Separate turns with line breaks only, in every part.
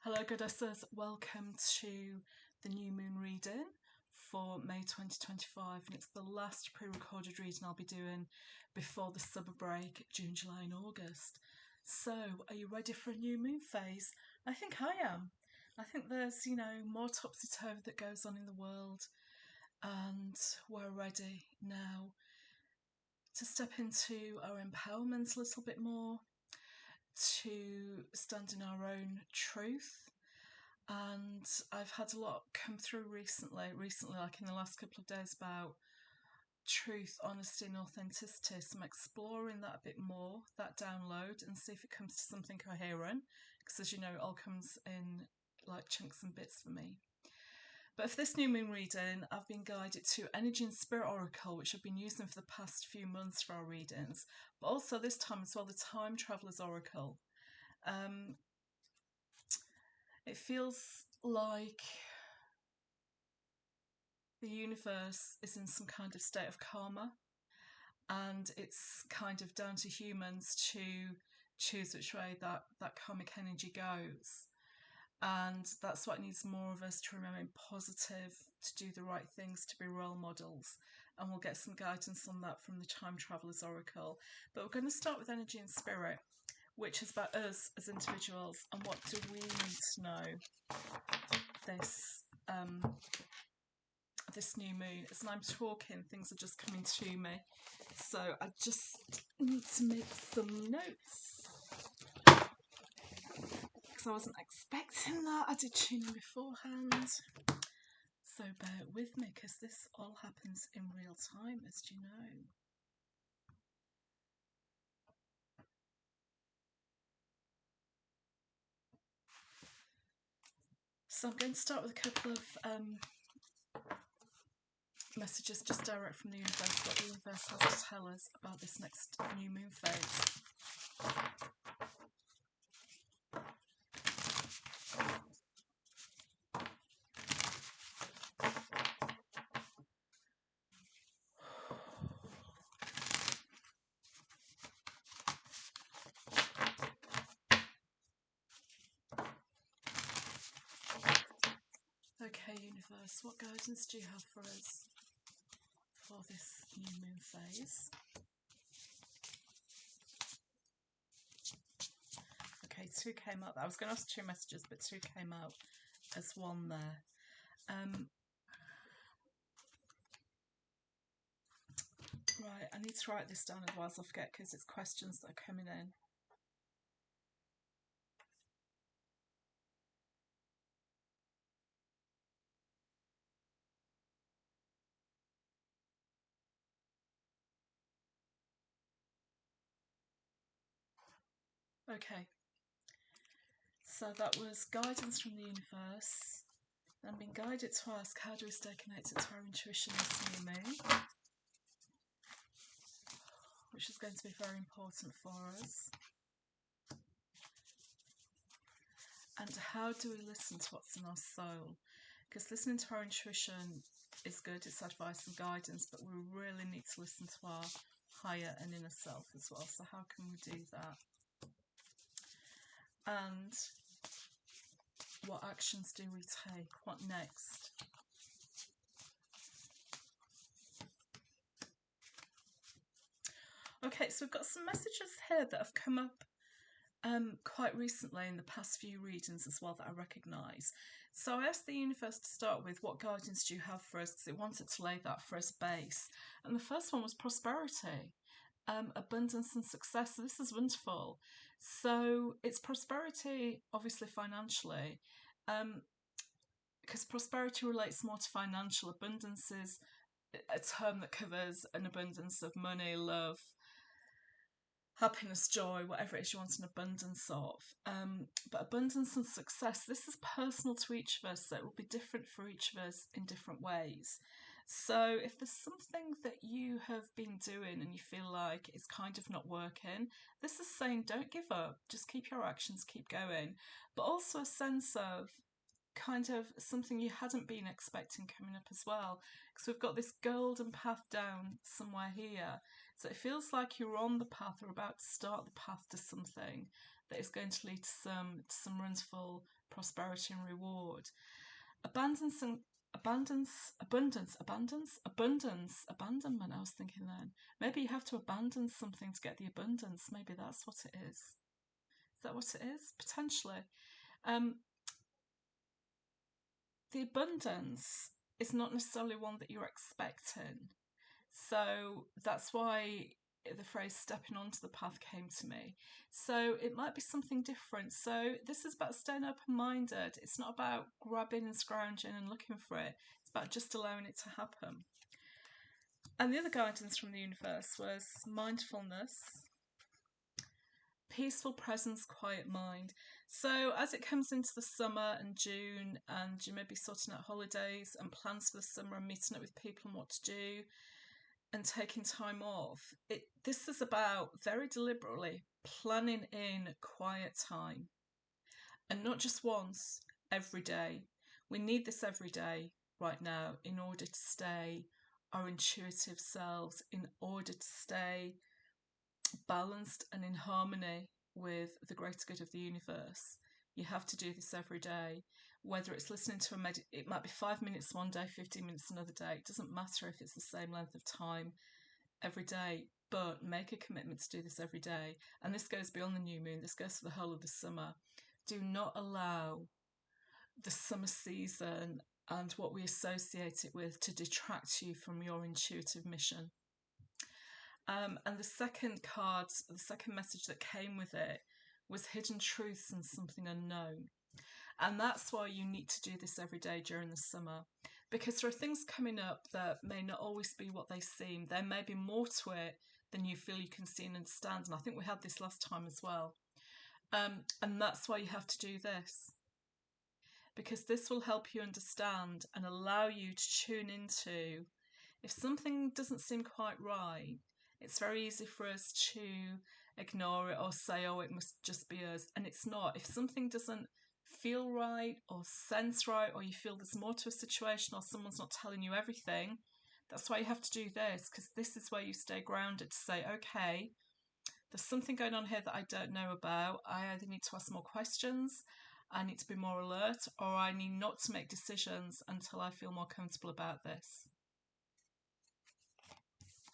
Hello, goddesses. Welcome to the new moon reading for May 2025, and it's the last pre-recorded reading I'll be doing before the summer break, June, July, and August. So, are you ready for a new moon phase? I think I am. I think there's, more topsy-turvy that goes on in the world, and we're ready now to step into our empowerment a little bit more, to stand in our own truth. And I've had a lot come through recently, like in the last couple of days, about truth, honesty, and authenticity. So I'm exploring that a bit more, that download, and see if it comes to something coherent. Because as you know, it all comes in like chunks and bits for me. But for this new moon reading, I've been guided to Energy and Spirit Oracle, which I've been using for the past few months for our readings, but also this time as well, the Time Traveler's Oracle. It feels like the universe is in some kind of state of karma, and it's kind of down to humans to choose which way that karmic energy goes. And that's what needs more of us, to remain positive, to do the right things, to be role models. And we'll get some guidance on that from the Time Traveler's Oracle. But we're going to start with Energy and Spirit, which is about us as individuals and what do we need to know this new moon. As I'm talking, things are just coming to me, so I just need to make some notes because I wasn't expecting that. I did tune in beforehand, so bear with me because this all happens in real time, as you know. So I'm going to start with a couple of messages just direct from the universe, what the universe has to tell us about this next new moon phase. Okay, universe, what guidance do you have for us for this new moon phase? Okay, two came out. I was going to ask two messages, but two came out as one there. Right, I need to write this down, otherwise I'll forget, because it's questions that are coming in. Okay, so that was guidance from the universe. I'm being guided to ask, how do we stay connected to our intuition this new moon? Which is going to be very important for us. And how do we listen to what's in our soul? Because listening to our intuition is good, it's advice and guidance, but we really need to listen to our higher and inner self as well. So how can we do that? And what actions do we take? What next? Okay, so we've got some messages here that have come up quite recently in the past few readings as well that I recognise. So I asked the universe to start with, what guidance do you have for us? Because it wanted to lay that for us base. And the first one was prosperity, abundance and success. So this is wonderful. So it's prosperity, obviously financially, because prosperity relates more to financial. Abundance is a term that covers an abundance of money, love, happiness, joy, whatever it is you want an abundance of. But abundance and success, this is personal to each of us, so it will be different for each of us in different ways. So if there's something that you have been doing and you feel like it's kind of not working, this is saying don't give up, just keep your actions, keep going. But also a sense of kind of something you hadn't been expecting coming up as well, because we've got this golden path down somewhere here, so it feels like you're on the path or about to start the path to something, that is going to lead to some wonderful prosperity and reward. Abundance and abandonment. I was thinking then maybe you have to abandon something to get the abundance. Maybe that's what it is. Is that what it is? Potentially. Um, the abundance is not necessarily one that you're expecting. So that's why the phrase stepping onto the path came to me. So it might be something different. So this is about staying open-minded. It's not about grabbing and scrounging and looking for it. It's about just allowing it to happen. And the other guidance from the universe was mindfulness, peaceful presence, quiet mind. So as it comes into the summer and June, and you may be sorting out holidays and plans for the summer and meeting up with people and what to do and taking time off, this is about very deliberately planning in quiet time, and not just once, every day. We need this every day right now in order to stay our intuitive selves, in order to stay balanced and in harmony with the greater good of the universe. You have to do this every day, whether it's listening to it might be 5 minutes one day, 15 minutes another day. It doesn't matter if it's the same length of time every day, but make a commitment to do this every day. And this goes beyond the new moon. This goes for the whole of the summer. Do not allow the summer season and what we associate it with to detract you from your intuitive mission. And the second message that came with it was hidden truths and something unknown. And that's why you need to do this every day during the summer, because there are things coming up that may not always be what they seem. There may be more to it than you feel you can see and understand. And I think we had this last time as well. And that's why you have to do this, because this will help you understand and allow you to tune into if something doesn't seem quite right. It's very easy for us to ignore it or say, oh, it must just be us. And it's not. If something doesn't feel right or sense right, or you feel there's more to a situation or someone's not telling you everything, that's why you have to do this, because this is where you stay grounded to say, okay, there's something going on here that I don't know about. I either need to ask more questions, I need to be more alert, or I need not to make decisions until I feel more comfortable about this.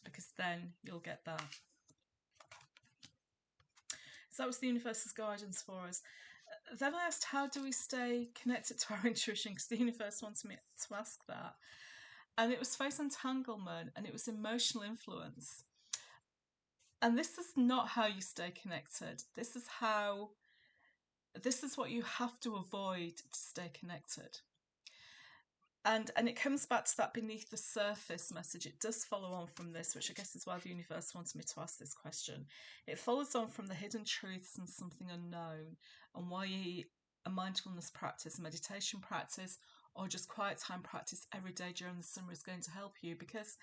Because then you'll get that. So that was the universe's guidance for us. Then I asked, how do we stay connected to our intuition? Because the universe wanted me to ask that. And it was face entanglement, and it was emotional influence. And this is not how you stay connected. This is what you have to avoid to stay connected. And it comes back to that beneath the surface message. It does follow on from this, which I guess is why the universe wanted me to ask this question. It follows on from the hidden truths and something unknown, and why a mindfulness practice, meditation practice, or just quiet time practice every day during the summer is going to help you. Because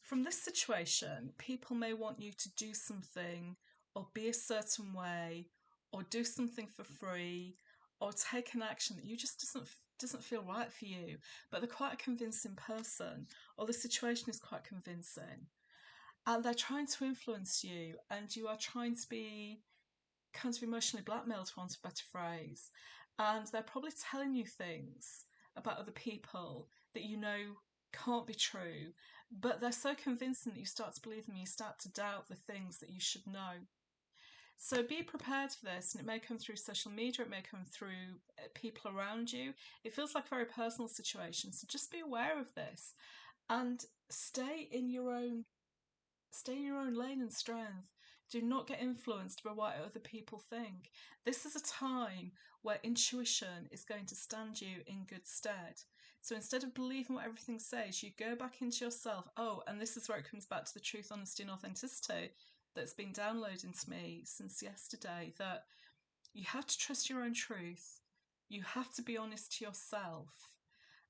from this situation, people may want you to do something or be a certain way or do something for free or take an action that you just doesn't feel right for you, but they're quite a convincing person, or the situation is quite convincing, and they're trying to influence you, and you are trying to be kind of emotionally blackmailed, for want of a better phrase, and they're probably telling you things about other people that you know can't be true, but they're so convincing that you start to believe them, you start to doubt the things that you should know. So be prepared for this, and it may come through social media, it may come through people around you. It feels like a very personal situation, so just be aware of this and stay in your own lane and strength. Do not get influenced by what other people think. This is a time where intuition is going to stand you in good stead. So instead of believing what everything says, you go back into yourself. Oh, and this is where it comes back to the truth, honesty, and authenticity that's been downloaded into me since yesterday, that you have to trust your own truth, you have to be honest to yourself,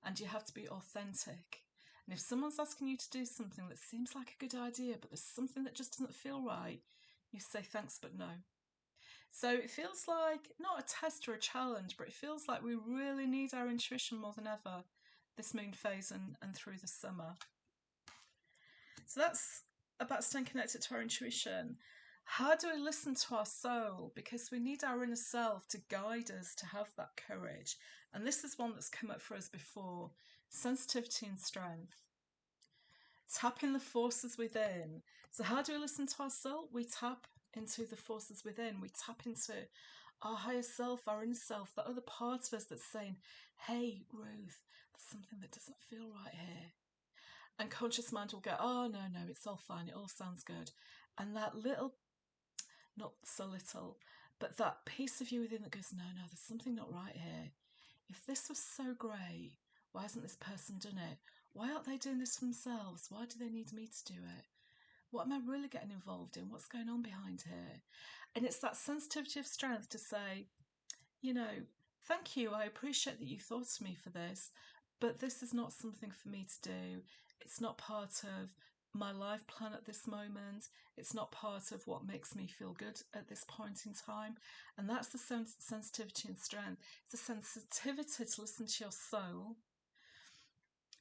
and you have to be authentic. And if someone's asking you to do something that seems like a good idea, but there's something that just doesn't feel right, you say thanks but no. So it feels like not a test or a challenge, but it feels like we really need our intuition more than ever this moon phase and through the summer. So that's about staying connected to our intuition. How do we listen to our soul? Because we need our inner self to guide us to have that courage. And this is one that's come up for us before: sensitivity and strength. Tapping the forces within. So, how do we listen to our soul? We tap into the forces within. We tap into our higher self, our inner self, that other part of us that's saying, hey, Ruth, there's something that doesn't feel right here. And conscious mind will go, oh, no, no, it's all fine. It all sounds good. And that little, not so little, but that piece of you within that goes, no, no, there's something not right here. If this was so great, why hasn't this person done it? Why aren't they doing this for themselves? Why do they need me to do it? What am I really getting involved in? What's going on behind here? And it's that sensitivity of strength to say, you know, thank you, I appreciate that you thought of me for this, but this is not something for me to do. It's not part of my life plan at this moment. It's not part of what makes me feel good at this point in time. And that's the sensitivity and strength. It's a sensitivity to listen to your soul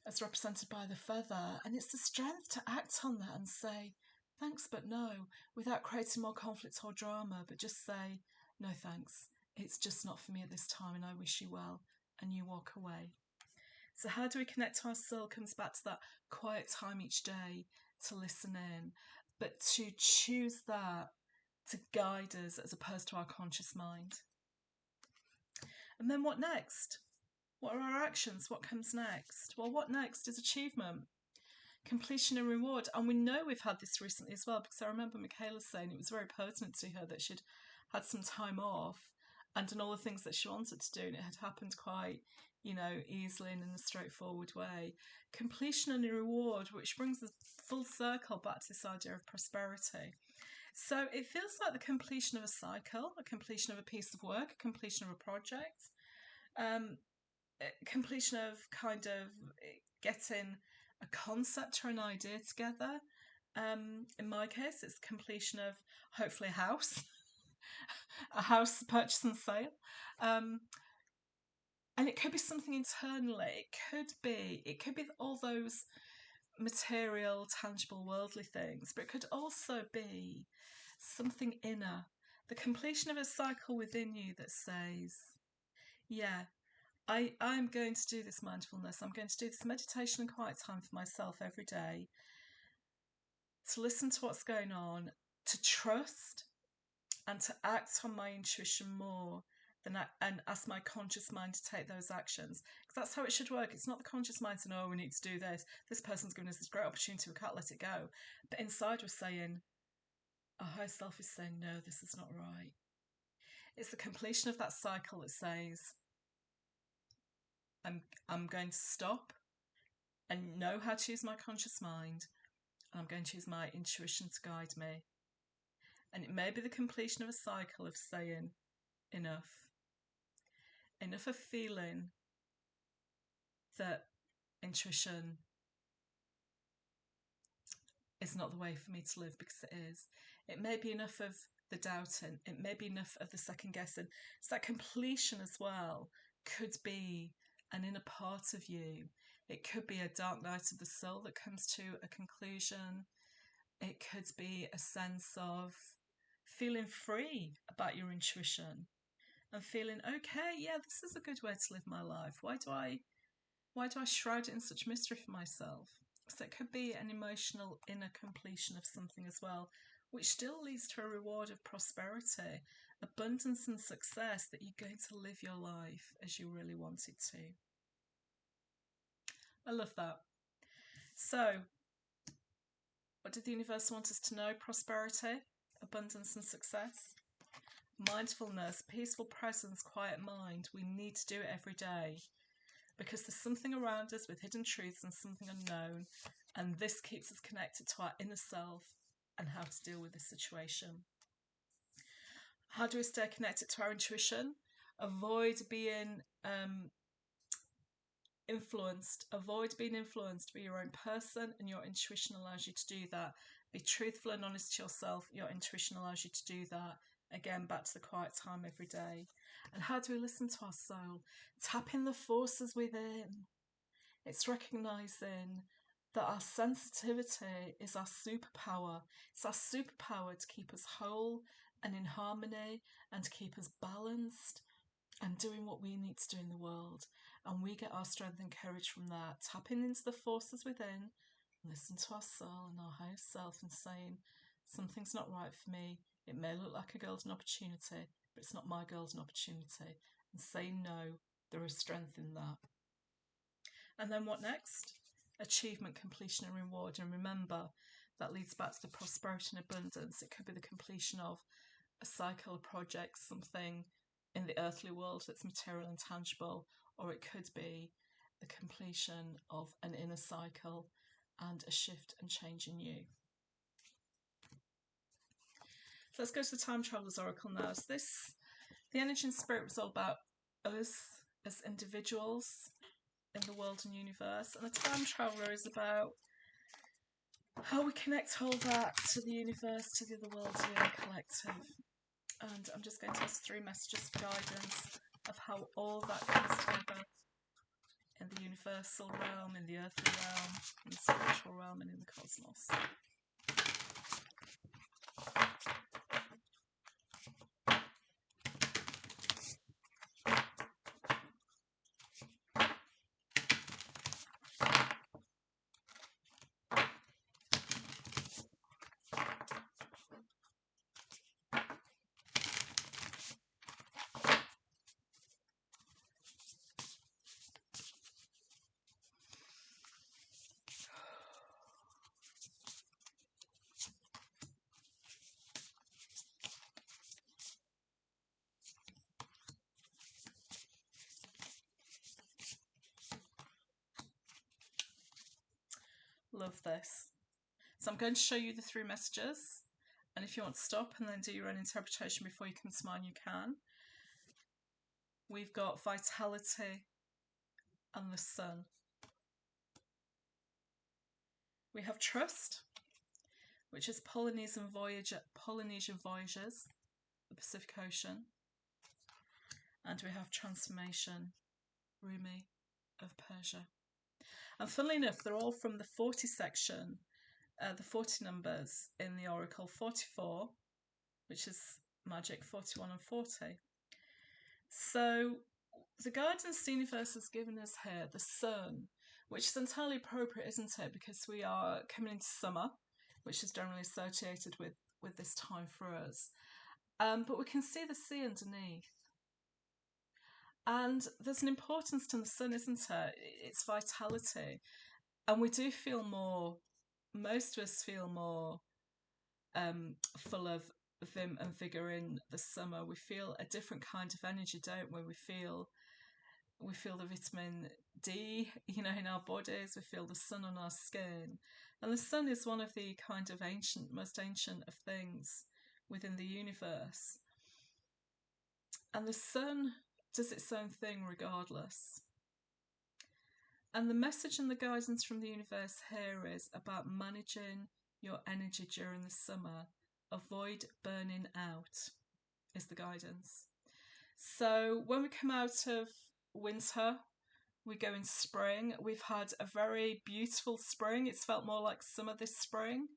as represented by the feather, and it's the strength to act on that and say, thanks, but no, without creating more conflict or drama, but just say, no thanks, it's just not for me at this time, and I wish you well, and you walk away. So, how do we connect to our soul? Comes back to that quiet time each day to listen in, but to choose that to guide us as opposed to our conscious mind. And then what next? What are our actions? What comes next? Well, what next is achievement, completion and reward. And we know we've had this recently as well, because I remember Michaela saying it was very pertinent to her that she'd had some time off and done all the things that she wanted to do, and it had happened quite, easily and in a straightforward way. Completion and reward, which brings us full circle back to this idea of prosperity. So it feels like the completion of a cycle, a completion of a piece of work, a completion of a project. Completion of kind of getting a concept or an idea together. In my case, it's completion of hopefully a house, a house purchase and sale. And it could be something internally. It could be all those material, tangible, worldly things, but it could also be something inner. The completion of a cycle within you that says, yeah, I'm going to do this mindfulness. I'm going to do this meditation and quiet time for myself every day, to listen to what's going on, to trust and to act on my intuition more and ask my conscious mind to take those actions. Because that's how it should work. It's not the conscious mind saying, oh, we need to do this. This person's given us this great opportunity. We can't let it go. But inside we're saying, our higher self is saying, no, this is not right. It's the completion of that cycle that says, I'm going to stop and know how to use my conscious mind, and I'm going to use my intuition to guide me. And it may be the completion of a cycle of saying, enough of feeling that intuition is not the way for me to live, because it is. It may be enough of the doubting, it may be enough of the second guessing. So that completion as well could be an inner part of you. It could be a dark night of the soul that comes to a conclusion. It could be a sense of feeling free about your intuition and feeling, okay, yeah, this is a good way to live my life. Why do I shroud it in such mystery for myself? So it could be an emotional inner completion of something as well, which still leads to a reward of prosperity, abundance and success, that you're going to live your life as you really want it to. I love that. So, what did the universe want us to know? Prosperity, abundance and success. Mindfulness, peaceful presence, quiet mind. We need to do it every day, because there's something around us with hidden truths and something unknown, and this keeps us connected to our inner self and how to deal with this situation. How do we stay connected to our intuition? Avoid being influenced. Avoid being influenced. Be your own person, and your intuition allows you to do that. Be truthful and honest to yourself. Your intuition allows you to do that. Again, back to the quiet time every day. And how do we listen to our soul? Tapping the forces within. It's recognising that our sensitivity is our superpower. It's our superpower to keep us whole and in harmony and to keep us balanced and doing what we need to do in the world. And we get our strength and courage from that, tapping into the forces within, listen to our soul and our higher self and saying, something's not right for me. It may look like a golden opportunity, but it's not my golden opportunity. And saying no, there is strength in that. And then what next? Achievement, completion, and reward. And remember, that leads back to the prosperity and abundance. It could be the completion of a cycle, a project, something in the earthly world that's material and tangible, or it could be the completion of an inner cycle and a shift and change in you. So let's go to the Time Traveller's Oracle now. So the energy and spirit was all about us as individuals in the world and universe, and the Time Traveller is about how we connect all that to the universe, to the other world, to the other collective. And I'm just going to ask 3 messages for guidance of how all that comes together in the universal realm, in the earthly realm, in the spiritual realm, and in the cosmos. Love this. So I'm going to show you the 3 messages, and if you want to stop and then do your own interpretation before you come to mine, you can. We've got vitality and the sun. We have trust, which is Polynesian voyagers, the Pacific Ocean. And we have transformation, Rumi of Persia. And funnily enough, they're all from the 40 section, the 40 numbers in the Oracle, 44, which is magic, 41 and 40. So the guidance the universe has given us here, the sun, which is entirely appropriate, isn't it? Because we are coming into summer, which is generally associated with this time for us. But we can see the sea underneath. And there's an importance to the sun, isn't there? Its vitality. And we do feel more, most of us feel more full of vim and vigour in the summer. We feel a different kind of energy, don't we? We feel the vitamin D, in our bodies. We feel the sun on our skin. And the sun is one of the kind of most ancient of things within the universe. And the sun does its own thing regardless. And the message and the guidance from the universe here is about managing your energy during the summer. Avoid burning out is the guidance. So when we come out of winter, we go in spring. We've had a very beautiful spring. It's felt more like summer this spring.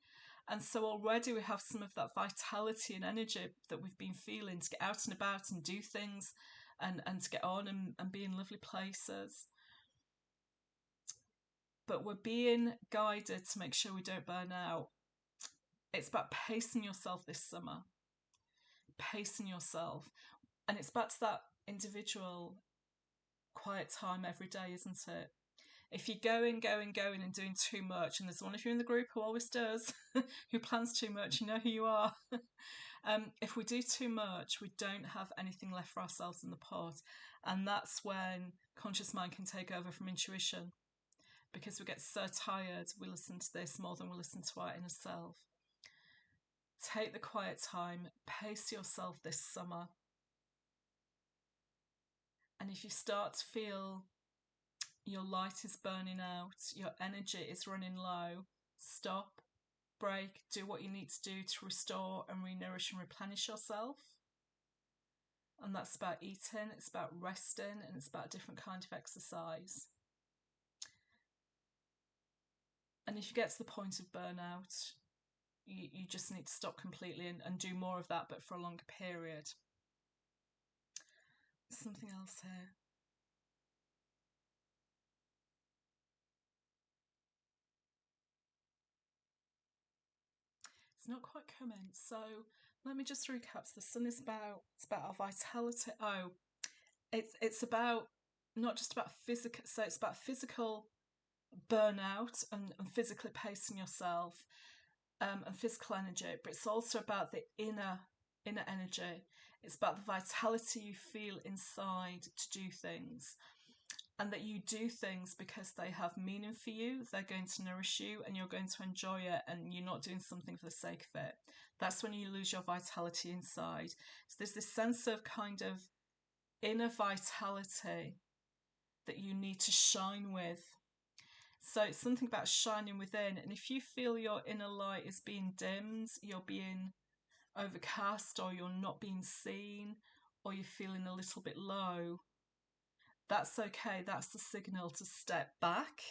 And so already we have some of that vitality and energy that we've been feeling to get out and about and do things and to get on and be in lovely places. But we're being guided to make sure we don't burn out. It's about pacing yourself this summer. Pacing yourself. And it's back to that individual quiet time every day, isn't it? If you're going and doing too much, and there's one of you in the group who always does, who plans too much, you know who you are. If we do too much, we don't have anything left for ourselves in the pot. And that's when conscious mind can take over from intuition. Because we get so tired, we listen to this more than we listen to our inner self. Take the quiet time, pace yourself this summer. And if you start to feel your light is burning out, your energy is running low, stop, break, do what you need to do to restore and re-nourish and replenish yourself. And that's about eating, it's about resting, and it's about a different kind of exercise. And if you get to the point of burnout, you just need to stop completely and do more of that, but for a longer period. Something else here. It's not quite coming. So let me just recap. So the sun is about our vitality. Oh, it's about not just about physical. So it's about physical burnout and physically pacing yourself, and physical energy, but it's also about the inner energy. It's about the vitality you feel inside to do things, and that you do things because they have meaning for you, they're going to nourish you, and you're going to enjoy it, and you're not doing something for the sake of it. That's when you lose your vitality inside. So there's this sense of kind of inner vitality that you need to shine with. So it's something about shining within. And if you feel your inner light is being dimmed, you're being overcast, or you're not being seen, or you're feeling a little bit low, that's okay. That's the signal to step back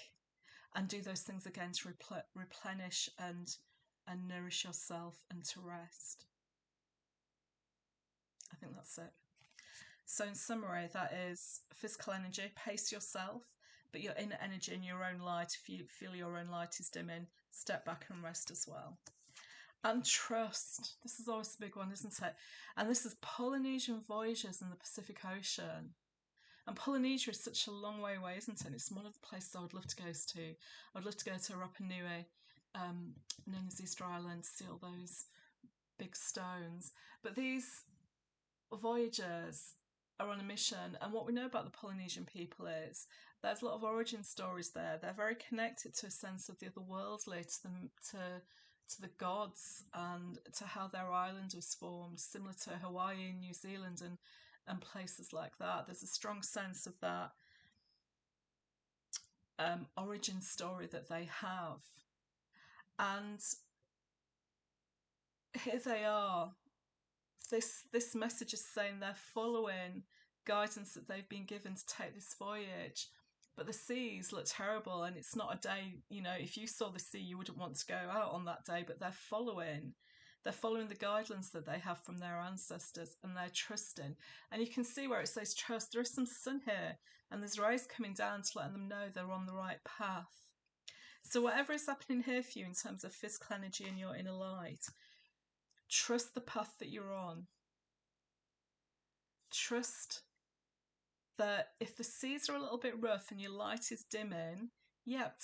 and do those things again to replenish and nourish yourself and to rest. I think that's it. So in summary, that is physical energy, pace yourself, but your inner energy and your own light, if you feel your own light is dimming, step back and rest as well. And trust. This is always a big one, isn't it? And this is Polynesian voyages in the Pacific Ocean. And Polynesia is such a long way away, isn't it? And it's one of the places I would love to go to. I'd love to go to Rapa Nui, known as Easter Island, see all those big stones. But these voyagers are on a mission, and what we know about the Polynesian people is there's a lot of origin stories there. They're very connected to a sense of the otherworldly, to the gods, and to how their island was formed, similar to Hawaii and New Zealand and places like that. There's a strong sense of that origin story that they have. And here they are. This message is saying they're following guidance that they've been given to take this voyage. But the seas look terrible, and it's not a day, if you saw the sea, you wouldn't want to go out on that day, but they're following the guidelines that they have from their ancestors, and they're trusting. And you can see where it says trust. There is some sun here, and there's rays coming down to let them know they're on the right path. So whatever is happening here for you in terms of physical energy and your inner light, trust the path that you're on. Trust that if the seas are a little bit rough and your light is dimming,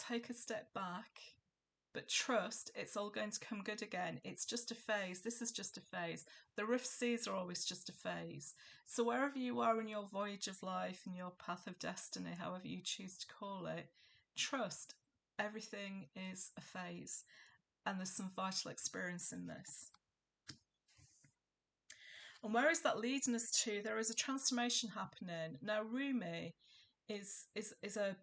take a step back, but trust it's all going to come good again. It's just a phase. This is just a phase. The rough seas are always just a phase. So wherever you are in your voyage of life, in your path of destiny, however you choose to call it, trust everything is a phase, and there's some vital experience in this. And where is that leading us to? There is a transformation happening. Now, Rumi is a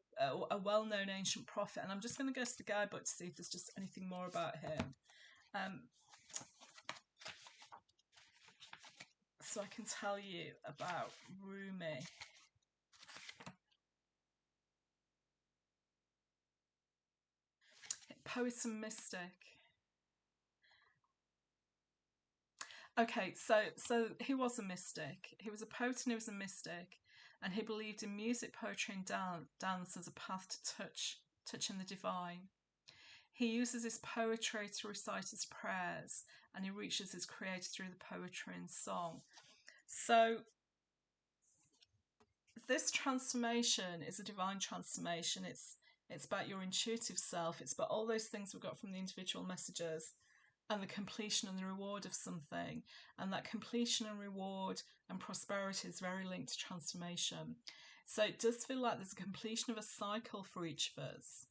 well-known ancient prophet, and I'm just going to go to the guidebook to see if there's just anything more about him. So I can tell you about Rumi. Poet and mystic. Okay, so he was a mystic. He was a poet and he was a mystic, and he believed in music, poetry, and dance as a path to touching the divine. He uses his poetry to recite his prayers, and he reaches his creator through the poetry and song. So this transformation is a divine transformation. It's about your intuitive self. It's about all those things we've got from the individual messages, and the completion and the reward of something. And that completion and reward and prosperity is very linked to transformation. So it does feel like there's a completion of a cycle for each of us,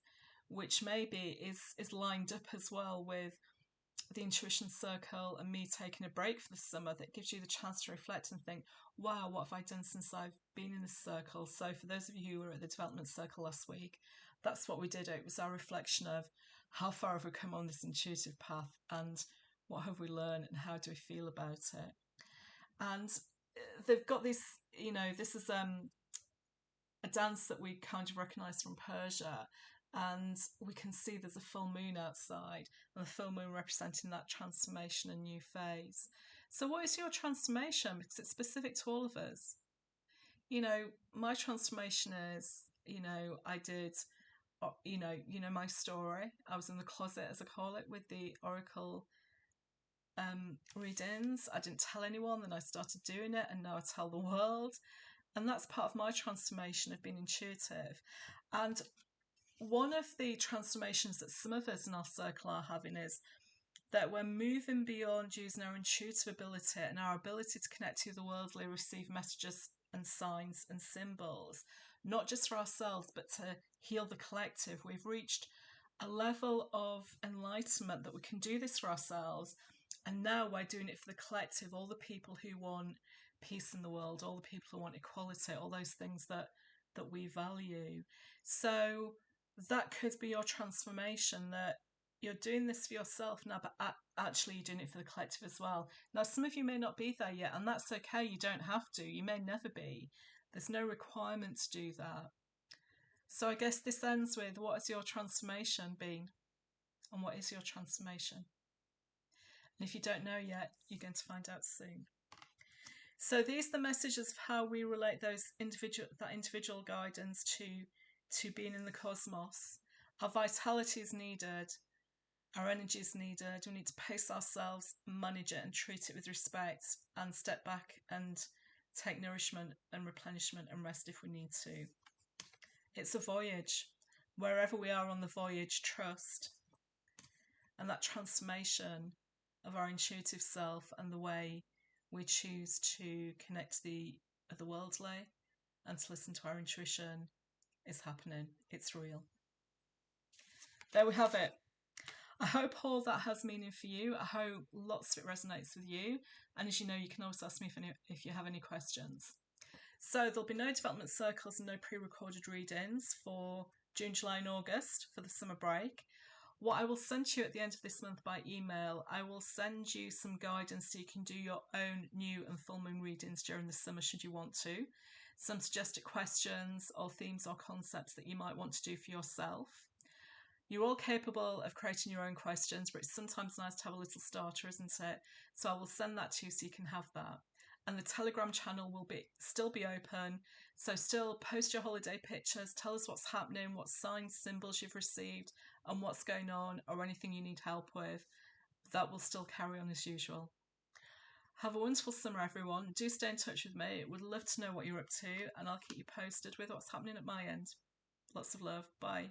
which maybe is lined up as well with the intuition circle and me taking a break for the summer. That gives you the chance to reflect and think, wow, what have I done since I've been in this circle? So for those of you who were at the development circle last week, that's what we did. It was our reflection of how far have we come on this intuitive path, and what have we learned, and how do we feel about it. And they've got this, this is a dance that we kind of recognise from Persia, and we can see there's a full moon outside, and the full moon representing that transformation and new phase. So, what is your transformation? Because it's specific to all of us. My transformation is, I did, my story. I was in the closet, as I call it, with the oracle readings. I didn't tell anyone, then I started doing it, and now I tell the world. And that's part of my transformation of being intuitive. And one of the transformations that some of us in our circle are having is that we're moving beyond using our intuitive ability and our ability to connect to the worldly, receive messages and signs and symbols, not just for ourselves, but to heal the collective. We've reached a level of enlightenment that we can do this for ourselves. And now we're doing it for the collective, all the people who want peace in the world, all the people who want equality, all those things that we value. So that could be your transformation, that you're doing this for yourself now, but actually you're doing it for the collective as well. Now, some of you may not be there yet, and that's okay. You don't have to. You may never be. There's no requirement to do that. So I guess this ends with, what has your transformation been? And what is your transformation? And if you don't know yet, you're going to find out soon. So these are the messages of how we relate that individual guidance to being in the cosmos. Our vitality is needed. Our energy is needed. We need to pace ourselves, manage it, and treat it with respect, and step back and take nourishment and replenishment and rest if we need to. It's a voyage. Wherever we are on the voyage, trust. And that transformation of our intuitive self and the way we choose to connect to the worldly and to listen to our intuition is happening. It's real. There we have it. I hope all that has meaning for you. I hope lots of it resonates with you. And as you know, you can always ask me if you have any questions. So there'll be no development circles and no pre-recorded readings for June, July and August for the summer break. What I will send you at the end of this month by email, I will send you some guidance so you can do your own new and full moon readings during the summer should you want to. Some suggested questions or themes or concepts that you might want to do for yourself. You're all capable of creating your own questions, but it's sometimes nice to have a little starter, isn't it? So I will send that to you so you can have that. And the Telegram channel will still be open. So still post your holiday pictures, tell us what's happening, what signs, symbols you've received, and what's going on, or anything you need help with. That will still carry on as usual. Have a wonderful summer, everyone. Do stay in touch with me. Would love to know what you're up to, and I'll keep you posted with what's happening at my end. Lots of love. Bye.